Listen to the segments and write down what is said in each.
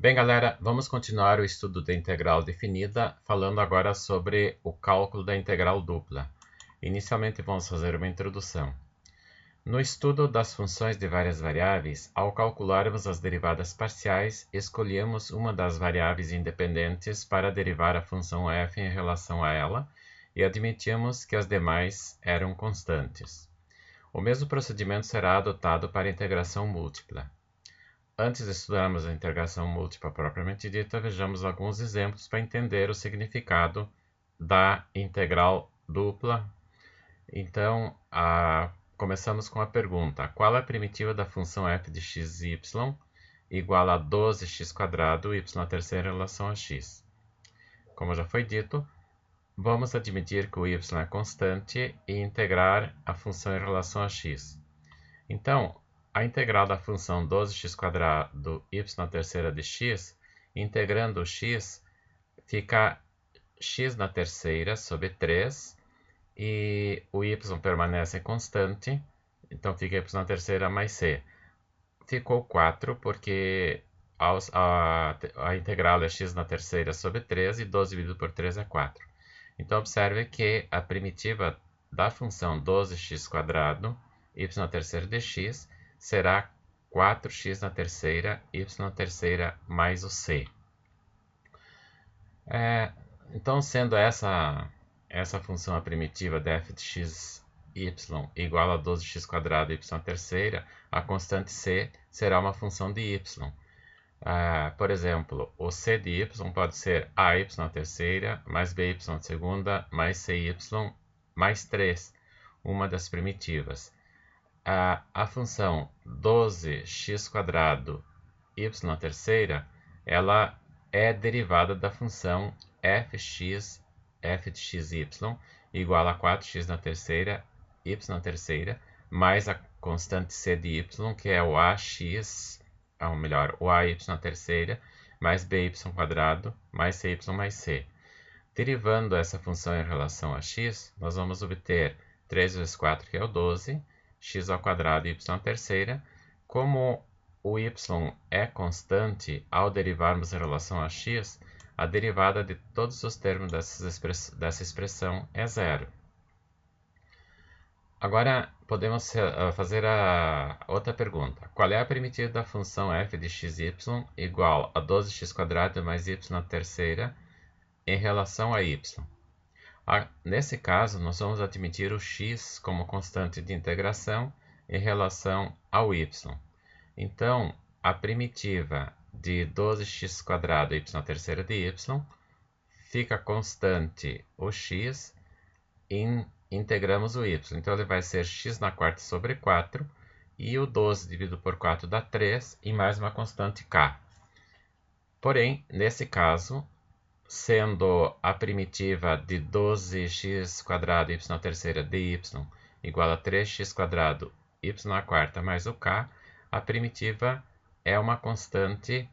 Bem, galera, vamos continuar o estudo da integral definida, falando agora sobre o cálculo da integral dupla. Inicialmente, vamos fazer uma introdução. No estudo das funções de várias variáveis, ao calcularmos as derivadas parciais, escolhemos uma das variáveis independentes para derivar a função f em relação a ela e admitimos que as demais eram constantes. O mesmo procedimento será adotado para a integração múltipla. Antes de estudarmos a integração múltipla propriamente dita, vejamos alguns exemplos para entender o significado da integral dupla. Então, começamos com a pergunta: qual é a primitiva da função f de x e y igual a 12x² y à terceira em relação a x? Como já foi dito, vamos admitir que o y é constante e integrar a função em relação a x. Então, a integral da função 12x² y à terceira de x, integrando o x, fica x na terceira sobre 3, e o y permanece constante, então fica y na terceira mais c. Ficou 4, porque a integral é x na terceira sobre 3, e 12 dividido por 3 é 4. Então, observe que a primitiva da função 12x² y na terceira de x será 4x na terceira, y na terceira mais o c. Então, sendo essa função a primitiva de f de x, y igual a 12x² y na terceira, a constante c será uma função de y. Por exemplo, o c de y pode ser ay na terceira, mais by na segunda, mais cy mais 3, uma das primitivas. A função 12x² y na terceira, ela é derivada da função f de xy igual a 4x na terceira, y na terceira, mais a constante c de y, que é o ax, ou melhor, o ay na terceira, mais by² mais cy mais c. Derivando essa função em relação a x, nós vamos obter 3 vezes 4, que é o 12, x² y na terceira. Como o y é constante, ao derivarmos em relação a x, a derivada de todos os termos dessa expressão é zero. Agora, podemos fazer a outra pergunta. Qual é a primitiva da função f de xy igual a 12x² mais y na terceira em relação a y? Nesse caso, nós vamos admitir o x como constante de integração em relação ao y. Então, a primitiva de 12x² y na terceira de y fica constante o x e integramos o y. Então, ele vai ser x na quarta sobre 4, e o 12 dividido por 4 dá 3, e mais uma constante k. Porém, nesse caso, sendo a primitiva de 12x² y na terceira de y igual a 3x² y na quarta mais o k, a primitiva é uma constante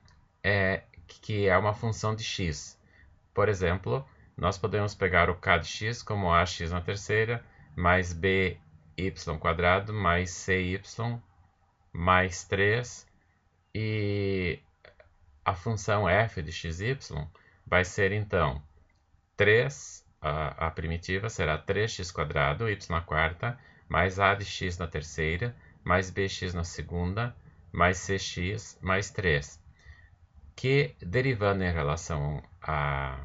que é uma função de x. Por exemplo, nós podemos pegar o k de x como ax na terceira mais by² mais cy mais 3, e a função f de xy vai ser, então, 3, a primitiva será 3x² y na quarta, mais a de x na terceira, mais bx na segunda, mais cx, mais 3. Que, derivando em relação a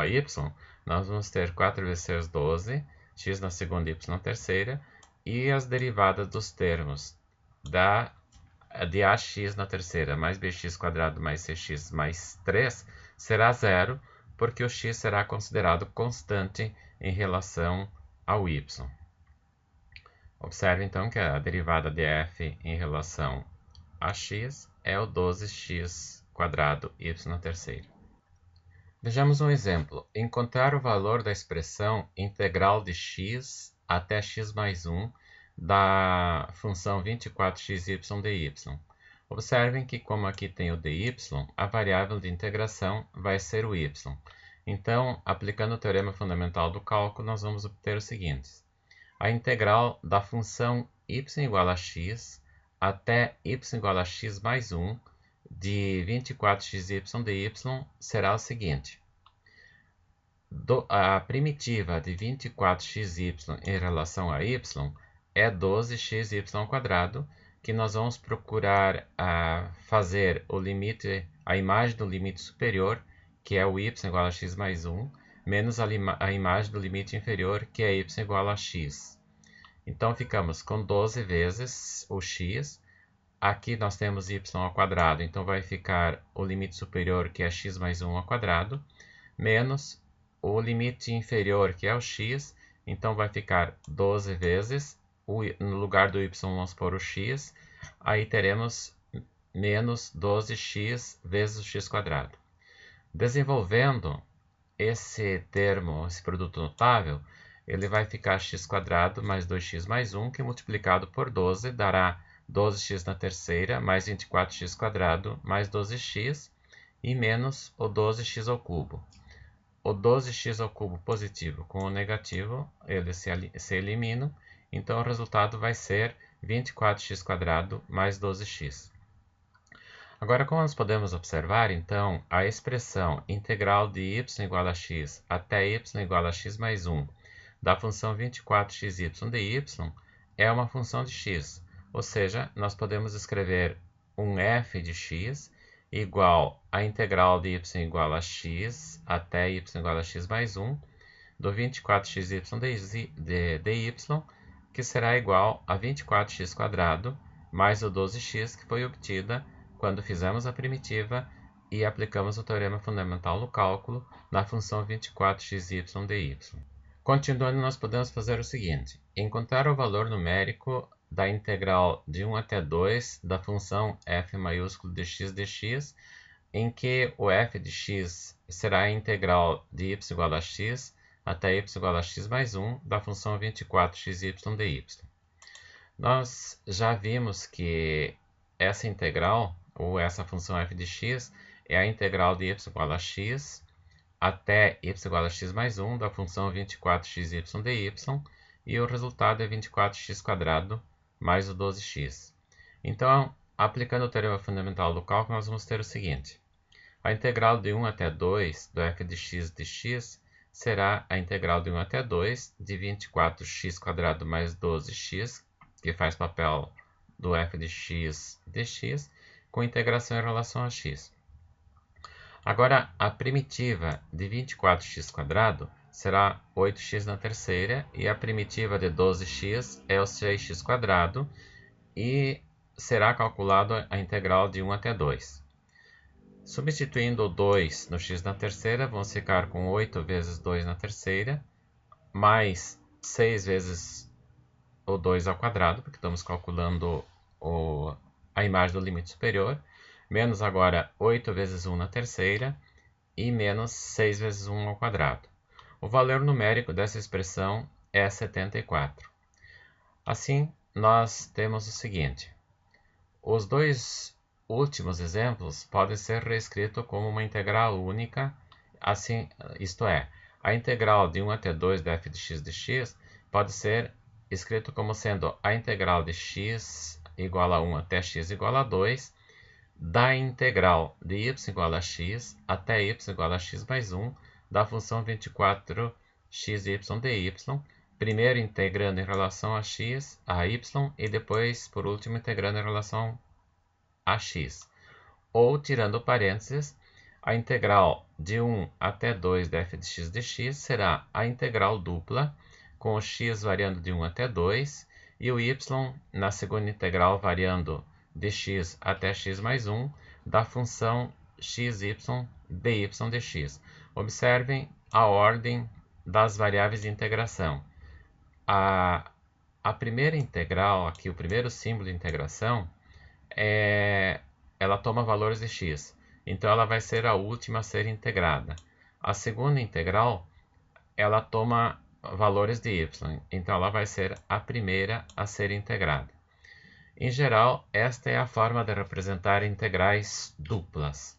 y, nós vamos ter 4 vezes 6, 12, x na segunda e y na terceira, e as derivadas dos termos de ax na terceira mais bx² mais cx mais 3 será zero, porque o x será considerado constante em relação ao y. Observe então que a derivada de f em relação a x é o 12x² y na terceira. Vejamos um exemplo. Encontrar o valor da expressão integral de x até x mais 1 da função 24xy dy. Observem que, como aqui tem o dy, a variável de integração vai ser o y. Então, aplicando o teorema fundamental do cálculo, nós vamos obter os seguintes. A integral da função y igual a x até y igual a x mais 1 de 24xy dy será o seguinte. A primitiva de 24xy em relação a y é 12xy², que nós vamos procurar fazer o limite, a imagem do limite superior, que é o y igual a x mais 1, menos a imagem do limite inferior, que é y igual a x. Então, ficamos com 12 vezes o x. Aqui nós temos y ao quadrado, então vai ficar o limite superior, que é x mais 1 ao quadrado, menos o limite inferior, que é o x, então vai ficar 12 vezes, no lugar do y vamos pôr o x, aí teremos menos 12x vezes o x². Desenvolvendo esse termo, esse produto notável, ele vai ficar x² mais 2x mais 1, que multiplicado por 12 dará 12x na terceira, mais 24x² mais 12x, e menos o 12x ao cubo. O 12x ao cubo positivo com o negativo, eles se eliminam, então o resultado vai ser 24x² mais 12x. Agora, como nós podemos observar, então, a expressão integral de y igual a x até y igual a x mais 1 da função 24xy dy é uma função de x, ou seja, nós podemos escrever um f de x igual a integral de y igual a x até y igual a x mais 1 do 24xy dy, que será igual a 24x² mais o 12x, que foi obtida quando fizemos a primitiva e aplicamos o teorema fundamental do cálculo na função 24xy dy. Continuando, nós podemos fazer o seguinte: encontrar o valor numérico da integral de 1 até 2 da função f maiúsculo de x dx, em que o f de x será a integral de y igual a x até y igual a x mais 1 da função 24xy dy. Nós já vimos que essa integral, ou essa função f de x, é a integral de y igual a x até y igual a x mais 1 da função 24xy dy, e o resultado é 24x² mais o 12x. Então, aplicando o teorema fundamental do cálculo, nós vamos ter o seguinte: a integral de 1 até 2 do f de x dx será a integral de 1 até 2 de 24x² mais 12x, que faz papel do f de x dx, com integração em relação a x. Agora, a primitiva de 24x² será 8x na terceira, e a primitiva de 12x é o 6x², e será calculado a integral de 1 até 2. Substituindo o 2 no x na terceira, vamos ficar com 8 vezes 2 na terceira, mais 6 vezes o 2 ao quadrado, porque estamos calculando a imagem do limite superior, menos agora 8 vezes 1 na terceira, e menos 6 vezes 1 ao quadrado. O valor numérico dessa expressão é 74. Assim, nós temos o seguinte: os dois últimos exemplos podem ser reescritos como uma integral única, assim, isto é, a integral de 1 até 2 da f de x dx pode ser escrito como sendo a integral de x igual a 1 até x igual a 2 da integral de y igual a x até y igual a x mais 1 da função 24xy dy, primeiro integrando em relação a x, a y, e depois, por último, integrando em relação a x. Ou, tirando parênteses, a integral de 1 até 2 da f de x dx será a integral dupla, com o x variando de 1 até 2, e o y na segunda integral variando de x até x mais 1, da função xy dy dx. Observem a ordem das variáveis de integração. A primeira integral, aqui o primeiro símbolo de integração, ela toma valores de x, então ela vai ser a última a ser integrada. A segunda integral, ela toma valores de y, então ela vai ser a primeira a ser integrada. Em geral, esta é a forma de representar integrais duplas.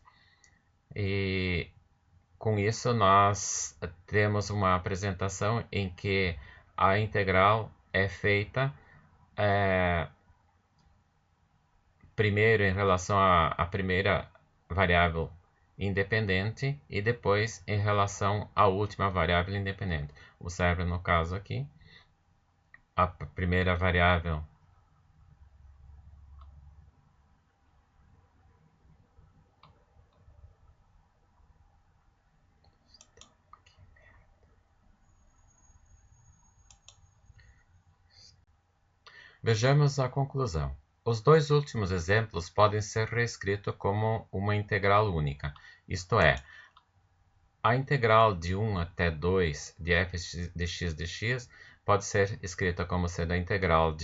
E com isso nós temos uma apresentação em que a integral é feita primeiro em relação à primeira variável independente e depois em relação à última variável independente. Observe no caso aqui, a primeira variável Vejamos a conclusão. Os dois últimos exemplos podem ser reescritos como uma integral única, isto é, a integral de 1 até 2 de f de x dx pode ser escrita como sendo a integral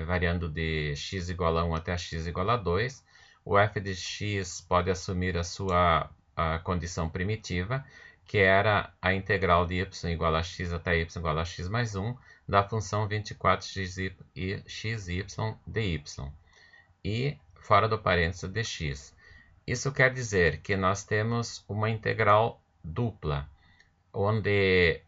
variando de x igual a 1 até x igual a 2. O f de x pode assumir a sua condição primitiva, que era a integral de y igual a x até y igual a x mais 1 da função 24xy dy e fora do parênteses dx. Isso quer dizer que nós temos uma integral dupla, onde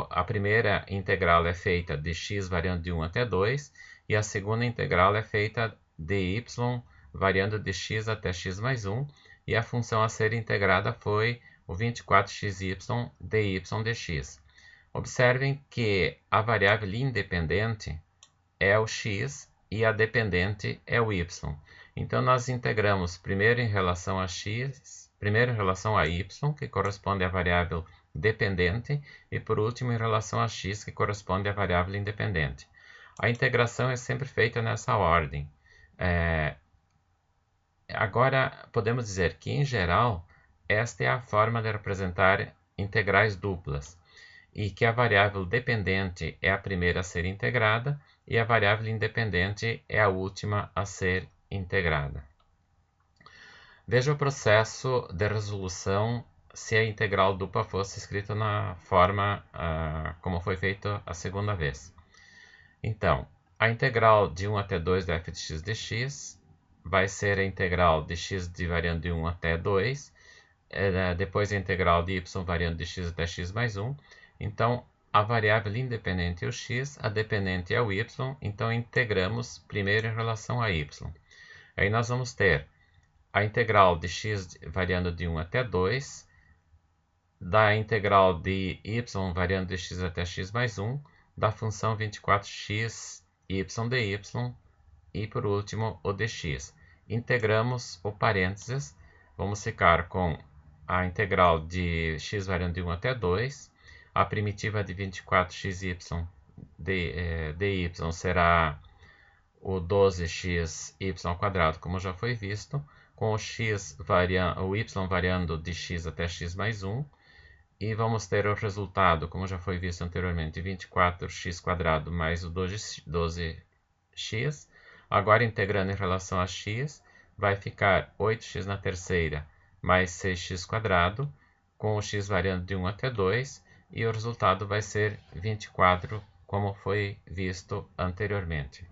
a primeira integral é feita de x variando de 1 até 2 e a segunda integral é feita de y variando de x até x mais 1 e a função a ser integrada foi o 24xy dy dx. Observem que a variável independente é o x e a dependente é o y. Então, nós integramos primeiro em relação a x, primeiro em relação a y, que corresponde à variável dependente, e por último em relação a x, que corresponde à variável independente. A integração é sempre feita nessa ordem. Agora, podemos dizer que, em geral, esta é a forma de representar integrais duplas, e que a variável dependente é a primeira a ser integrada e a variável independente é a última a ser integrada. Veja o processo de resolução se a integral dupla fosse escrita na forma como foi feito a segunda vez. Então, a integral de 1 até 2 da f de x dx vai ser a integral de x variando de 1 até 2, depois a integral de y variando de x até x mais 1. Então, a variável independente é o x, a dependente é o y, então integramos primeiro em relação a y. Aí nós vamos ter a integral de x variando de 1 até 2, da integral de y variando de x até x mais 1, da função 24x y dy e, por último, o dx. Integramos o parênteses, vamos ficar com a integral de x variando de 1 até 2, a primitiva de 24xy dy será o 12xy², como já foi visto, com o y variando de x até x mais 1, e vamos ter o resultado, como já foi visto anteriormente, 24x² mais o 12x. Agora, integrando em relação a x, vai ficar 8x na terceira mais 6x², com o x variando de 1 até 2, e o resultado vai ser 24, como foi visto anteriormente.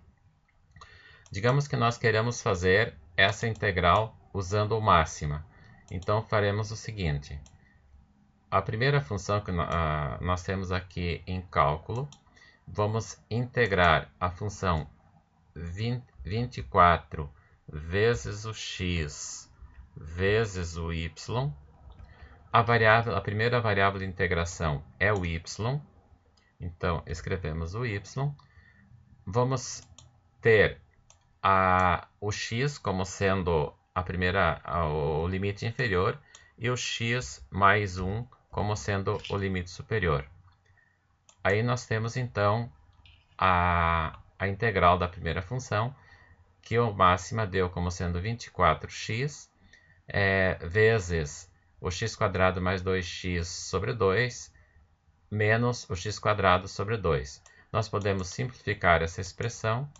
Digamos que nós queremos fazer essa integral usando o máxima. Então, faremos o seguinte. A primeira função que nós temos aqui em cálculo, vamos integrar a função 24 vezes o x vezes o y. A primeira variável de integração é o y, então escrevemos o y. Vamos ter o x como sendo o limite inferior e o x mais 1 como sendo o limite superior. Aí nós temos então a integral da primeira função, que o máxima deu como sendo 24x vezes o x² mais 2x sobre 2 menos o x² sobre 2. Nós podemos simplificar essa expressão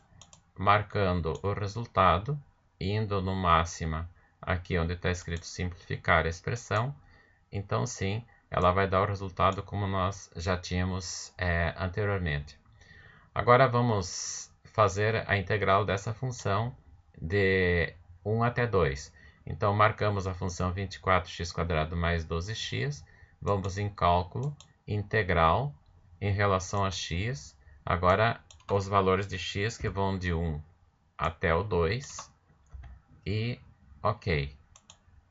marcando o resultado, indo no máxima aqui onde está escrito simplificar a expressão. Então, sim, ela vai dar o resultado como nós já tínhamos anteriormente. Agora vamos fazer a integral dessa função de 1 até 2. Então, marcamos a função 24x² mais 12x, vamos em cálculo, integral, em relação a x, agora os valores de x que vão de 1 até o 2 e ok.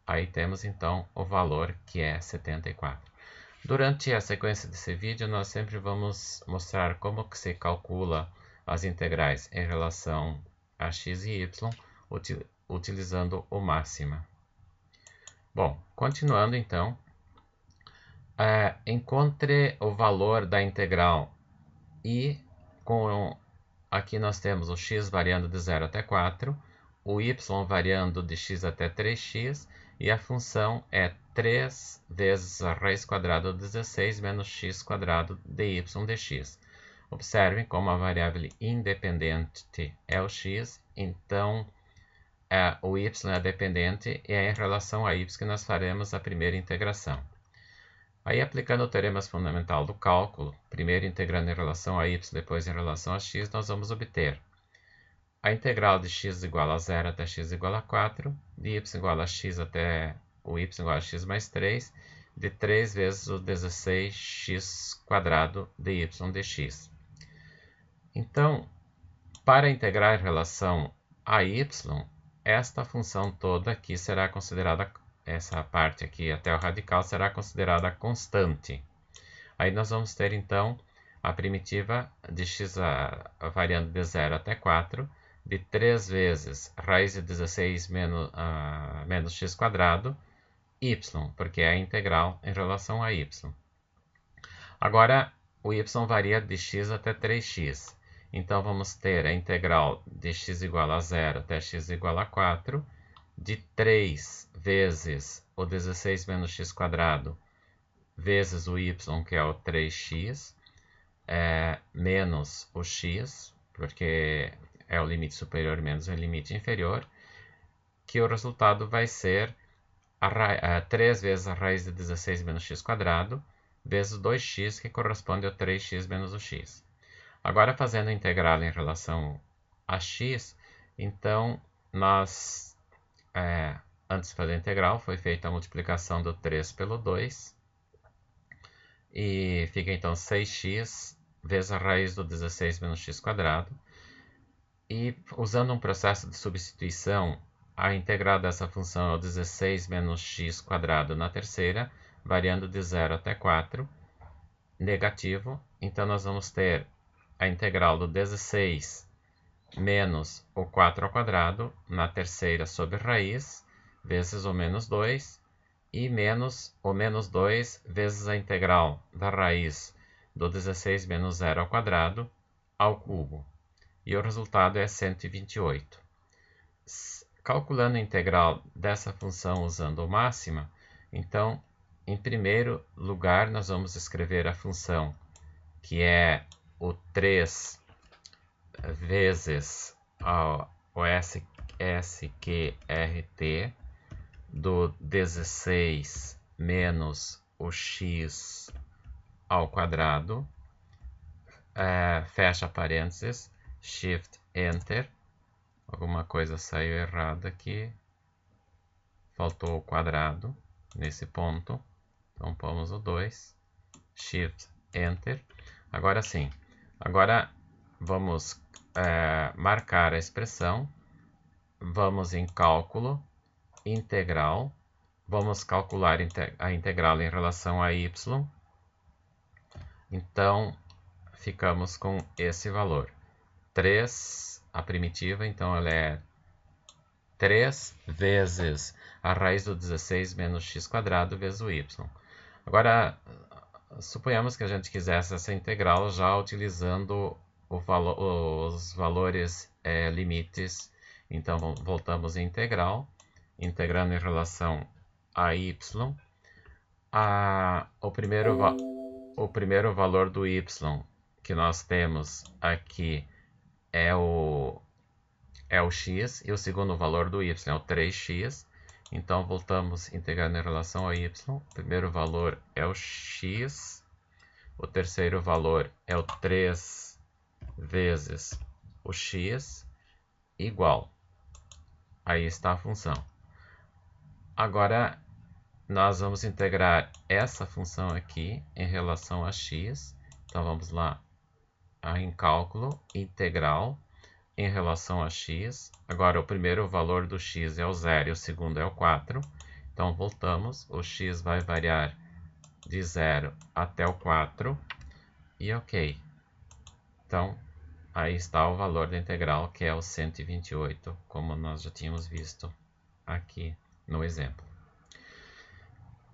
Aí temos então o valor que é 74. Durante a sequência desse vídeo, nós sempre vamos mostrar como que se calcula as integrais em relação a x e y, utilizando o máxima. Bom, continuando então, encontre o valor da integral e aqui nós temos o x variando de 0 até 4, o y variando de x até 3x, e a função é 3 vezes a raiz quadrada de 16 menos x quadrado de y dx. Observem como a variável independente é o x, então o y é dependente e é em relação a y que nós faremos a primeira integração. Aí, aplicando o teorema fundamental do cálculo, primeiro integrando em relação a y, depois em relação a x, nós vamos obter a integral de x igual a 0 até x igual a 4, de y igual a x até o y igual a x mais 3, de 3 vezes o 16x quadrado de y dx. Então, para integrar em relação a y, esta função toda aqui será considerada, essa parte aqui até o radical será considerada constante. Aí nós vamos ter então a primitiva de x variando de 0 até 4, de 3 vezes raiz de 16 menos x quadrado, y, porque é a integral em relação a y. Agora, o y varia de x até 3x. Então, vamos ter a integral de x igual a 0 até x igual a 4, de 3 vezes o 16 menos x quadrado, vezes o y, que é o 3x, menos o x, porque é o limite superior menos o limite inferior, que o resultado vai ser 3 vezes a raiz de 16 menos x quadrado, vezes 2x, que corresponde ao 3x menos o x. Agora, fazendo a integral em relação a x, então, nós, antes de fazer a integral, foi feita a multiplicação do 3 pelo 2, e fica então 6x vezes a raiz do 16 menos x quadrado. E usando um processo de substituição, a integral dessa função é o 16 menos x quadrado na terceira, variando de 0 até 4, negativo. Então, nós vamos ter a integral do 16 menos o 4 ao quadrado na terceira sobre raiz, vezes o menos 2, e menos o menos 2 vezes a integral da raiz do 16 menos 0 ao quadrado ao cubo. E o resultado é 128. Calculando a integral dessa função usando o máxima, então, em primeiro lugar, nós vamos escrever a função, que é o 3 vezes o SQRT do 16 menos o x ao quadrado, fecha parênteses, Shift Enter, alguma coisa saiu errada aqui, faltou o quadrado nesse ponto, então pomos o 2, Shift Enter. Agora sim, agora vamos marcar a expressão, vamos em cálculo, integral, vamos calcular a integral em relação a y, então ficamos com esse valor. 3, a primitiva, então ela é 3 vezes a raiz do 16 menos x quadrado vezes o y. Agora, suponhamos que a gente quisesse essa integral já utilizando os valores limites. Então, voltamos em integral, integrando em relação a y. O primeiro valor do y que nós temos aqui é o x, e o segundo valor do y é o 3x. Então, voltamos integrando em relação a y. O primeiro valor é o x, o terceiro valor é o 3 vezes o x, igual. Aí está a função. Agora, nós vamos integrar essa função aqui em relação a x. Então, vamos lá em cálculo, integral, em relação a x. Agora, o primeiro valor do x é o 0 e o segundo é o 4. Então, voltamos. O x vai variar de 0 até o 4. E ok. Então, aí está o valor da integral, que é o 128, como nós já tínhamos visto aqui no exemplo.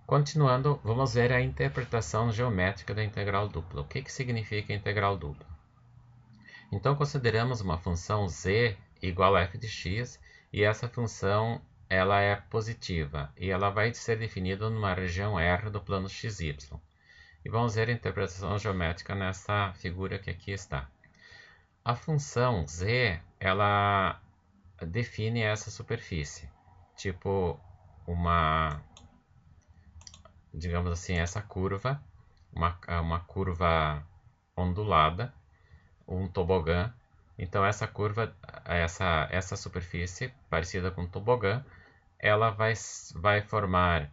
Continuando, vamos ver a interpretação geométrica da integral dupla. O que significa integral dupla? Então, consideramos uma função z igual a f de x, e essa função ela é positiva, e ela vai ser definida numa região R do plano xy. E vamos ver a interpretação geométrica nessa figura que aqui está. A função z, ela define essa superfície, tipo digamos assim, essa curva, uma curva ondulada, um tobogã. Então essa curva, essa superfície parecida com um tobogã, ela vai formar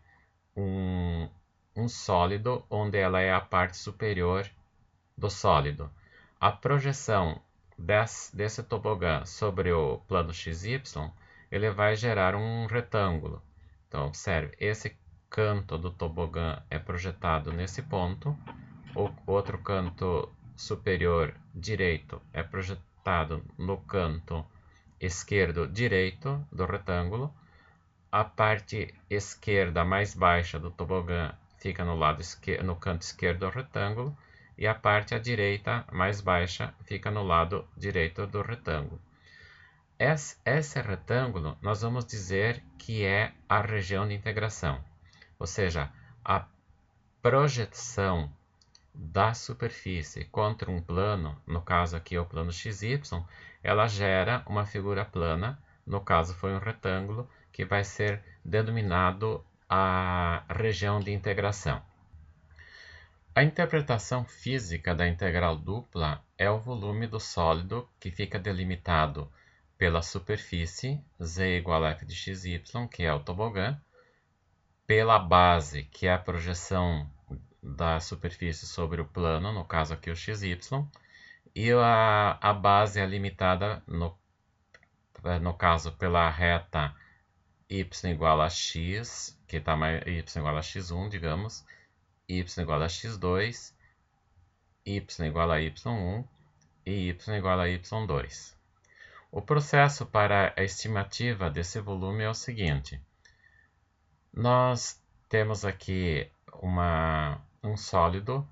um sólido onde ela é a parte superior do sólido. A projeção desse tobogã sobre o plano XY, ele vai gerar um retângulo. Então, observe, esse canto do tobogã é projetado nesse ponto, o outro canto superior direito é projetado no canto esquerdo direito do retângulo, a parte esquerda mais baixa do tobogã fica no canto esquerdo do retângulo, e a parte à direita mais baixa fica no lado direito do retângulo. Esse retângulo nós vamos dizer que é a região de integração, ou seja, a projeção da superfície contra um plano, no caso aqui é o plano XY, ela gera uma figura plana, no caso foi um retângulo, que vai ser denominado a região de integração. A interpretação física da integral dupla é o volume do sólido, que fica delimitado pela superfície, z igual a f de xy, que é o tobogã, pela base, que é a projeção da superfície sobre o plano, no caso aqui o xy, e a base é limitada, no caso, pela reta y igual a x, que está y igual a x1, digamos, y igual a x2, y igual a y1 e y igual a y2. O processo para a estimativa desse volume é o seguinte. Nós temos aqui um sólido,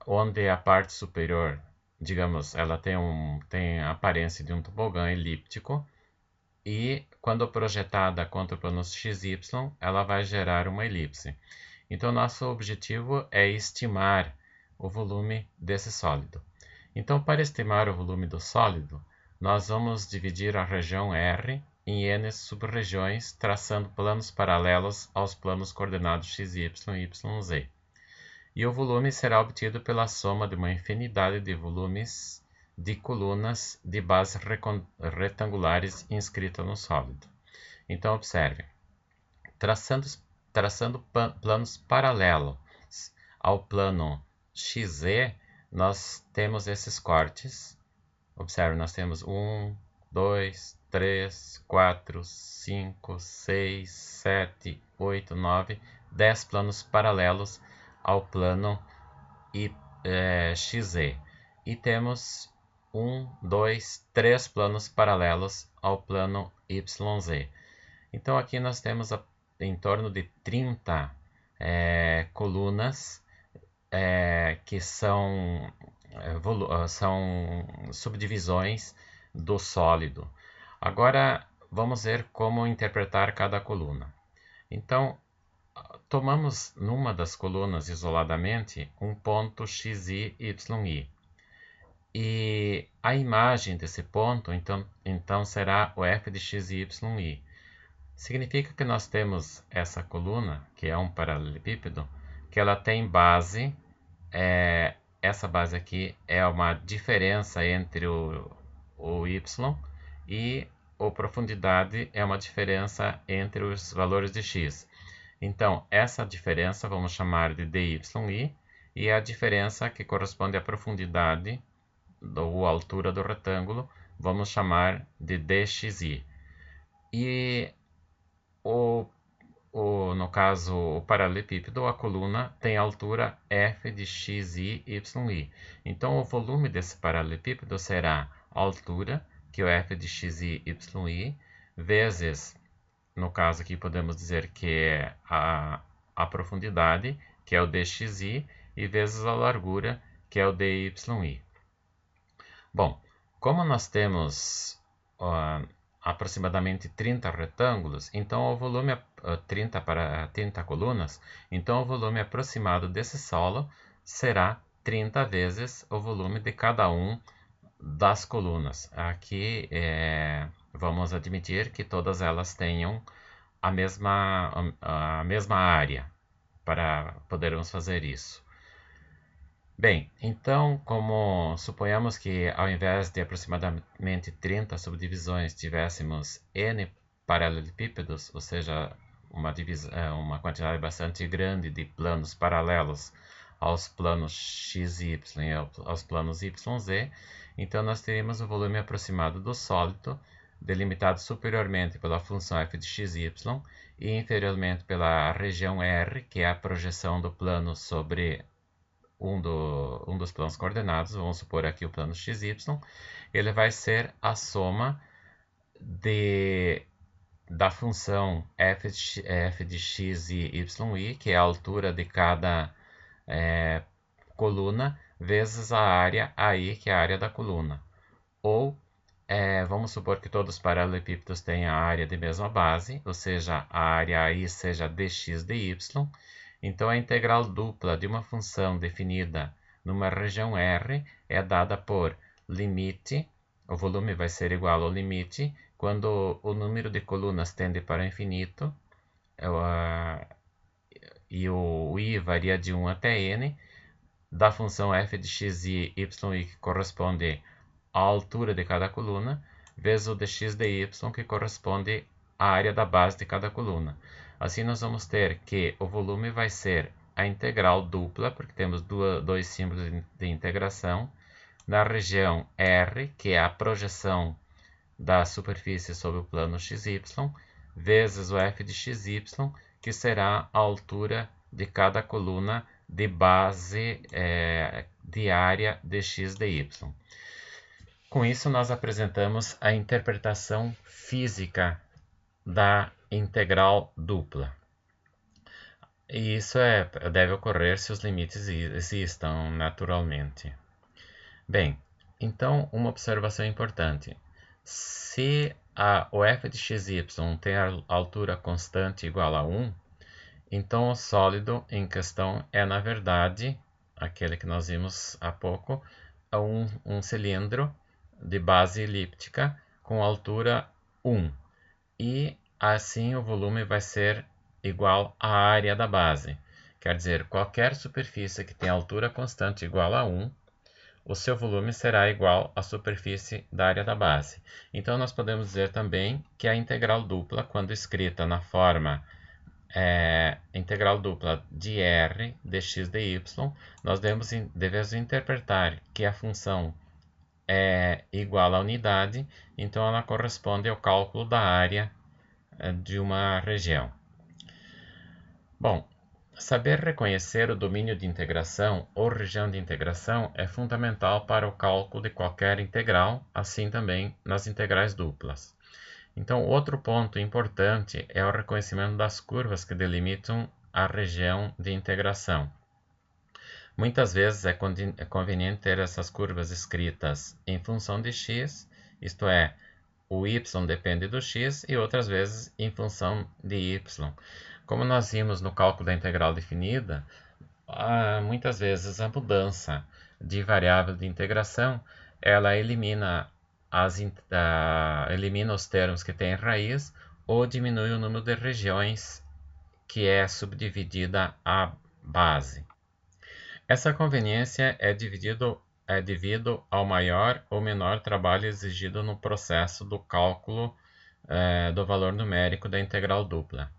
onde a parte superior, digamos, ela tem a aparência de um tobogã elíptico, e quando projetada contra o plano XY, ela vai gerar uma elipse. Então, nosso objetivo é estimar o volume desse sólido. Então, para estimar o volume do sólido, nós vamos dividir a região R em N sub-regiões, traçando planos paralelos aos planos coordenados x, y e y, z. E o volume será obtido pela soma de uma infinidade de volumes de colunas de bases retangulares inscritas no sólido. Então, observe, traçando planos paralelos ao plano XZ, nós temos esses cortes. Observe, nós temos 1, 2, 3, 4, 5, 6, 7, 8, 9, 10 planos paralelos ao plano XZ. E temos 1, 2, 3 planos paralelos ao plano YZ. Então aqui nós temos em torno de 30 colunas que são subdivisões do sólido. Agora vamos ver como interpretar cada coluna. Então, tomamos numa das colunas isoladamente um ponto xi, yi. E a imagem desse ponto, então será o f de x, y, y. Significa que nós temos essa coluna, que é um paralelepípedo, que ela tem base, essa base aqui é uma diferença entre o y, e a profundidade é uma diferença entre os valores de x. Então, essa diferença vamos chamar de dy, e a diferença que corresponde à profundidade ou altura do retângulo vamos chamar de dxi. E no caso, o paralelepípedo, a coluna tem a altura f de xi, yi. Então, o volume desse paralelepípedo será a altura, que é o f de xi, yi, vezes, no caso aqui podemos dizer que é a profundidade, que é o dxi, e vezes a largura, que é o dyi. Bom, como nós temos aproximadamente 30 retângulos, então o volume 30 para 30 colunas, então o volume aproximado desse solo será 30 vezes o volume de cada um das colunas. Aqui vamos admitir que todas elas tenham a mesma área para podermos fazer isso. Bem, então, como suponhamos que ao invés de aproximadamente 30 subdivisões tivéssemos n paralelepípedos, ou seja, uma quantidade bastante grande de planos paralelos aos planos x e y e aos planos y, z, então nós teríamos o volume aproximado do sólido, delimitado superiormente pela função f de x, y, e inferiormente pela região R, que é a projeção do plano sobre um dos planos coordenados, vamos supor aqui o plano XY, ele vai ser a soma da função f de x e yi, que é a altura de cada coluna, vezes a área AI, que é a área da coluna. Ou, vamos supor que todos os paralelepípedos tenham a área de mesma base, ou seja, a área AI seja dx dy. Então, a integral dupla de uma função definida numa região R é dada por limite, o volume vai ser igual ao limite, quando o número de colunas tende para o infinito, e o i varia de 1 até n, da função f de x e y, que corresponde à altura de cada coluna, vezes o dx dy, que corresponde à área da base de cada coluna. Assim, nós vamos ter que o volume vai ser a integral dupla, porque temos dois símbolos de integração, na região R, que é a projeção da superfície sobre o plano XY, vezes o f de xy, que será a altura de cada coluna de base de área dx dy. Com isso, nós apresentamos a interpretação física da integral dupla. E isso deve ocorrer se os limites existam naturalmente. Bem, então uma observação importante. Se o f de xy tem a altura constante igual a 1, então o sólido em questão é, na verdade, aquele que nós vimos há pouco, um cilindro de base elíptica com altura 1. E assim o volume vai ser igual à área da base. Quer dizer, qualquer superfície que tenha altura constante igual a 1, o seu volume será igual à superfície da área da base. Então, nós podemos dizer também que a integral dupla, quando escrita na forma integral dupla de R dx dy, nós devemos interpretar que a função é igual à unidade, então ela corresponde ao cálculo da área de uma região. Bom, saber reconhecer o domínio de integração ou região de integração é fundamental para o cálculo de qualquer integral, assim também nas integrais duplas. Então, outro ponto importante é o reconhecimento das curvas que delimitam a região de integração. Muitas vezes é conveniente ter essas curvas escritas em função de x, isto é, o y depende do x, e outras vezes em função de y. Como nós vimos no cálculo da integral definida, muitas vezes a mudança de variável de integração, ela elimina os termos que têm raiz ou diminui o número de regiões que é subdividida a base. Essa conveniência é devido ao maior ou menor trabalho exigido no processo do cálculo do valor numérico da integral dupla.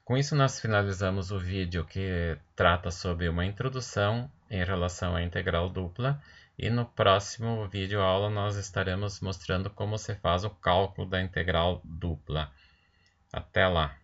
Com isso, nós finalizamos o vídeo que trata sobre uma introdução em relação à integral dupla E no próximo vídeo aula nós estaremos mostrando como se faz o cálculo da integral dupla. Até lá!